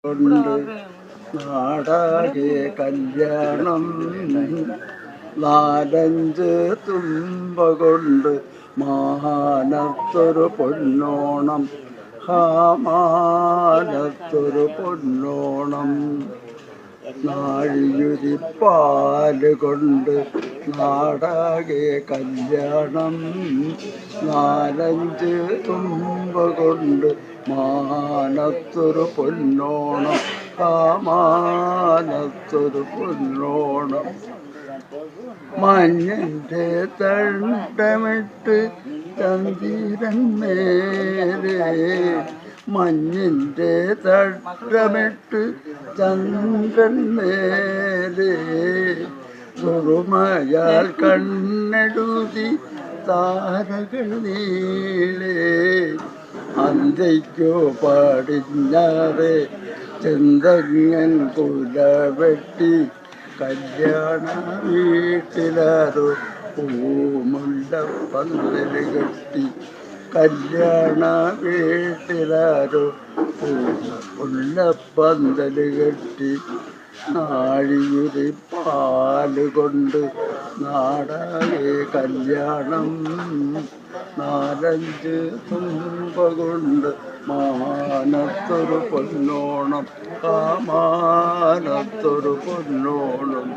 കൊണ്ട് നാടാകെ കല്യാണം നാലഞ്ച് തുമ്പ കൊണ്ട് മാനത്തൊരു പൊന്നോണം മാനത്തൊരു പൊന്നോണം നാഴിയുരിപ്പാല് കൊണ്ട് നാടാകെ കല്യാണം നാലഞ്ച് തുമ്പ കൊണ്ട് മാനത്തൊരു പൊന്നോണം മാനത്തൊരു പൊന്നോണം മഞ്ഞൻ്റെ തണ്ടമിട്ട് ചന്ദിരൻ മേലെ മഞ്ഞിൻ്റെ തട്ടമിട്ട് ചന്ദ്രൻ മേലെ സുറുമയാൽ കണ്ണെഴുതി താരകൾ നീളേ അന്തയ്ക്കോ പടിഞ്ഞാറെ ചെന്തങ്ങൻ കുലവെട്ടി കല്യാണ വീട്ടിലാരോ പൂമുല്ലപ്പന്തൽ കെട്ടി കല്യാണ വീട്ടിലാരോ മുല്ലപ്പന്തൽ കെട്ടി നാഴിയുരിപ്പാല് കൊണ്ട് നാടാകെ കല്യാണം നാലഞ്ച് തുമ്പ കൊണ്ട് മാനത്തൊരു പൊന്നോണം മാനത്തൊരു പൊന്നോണം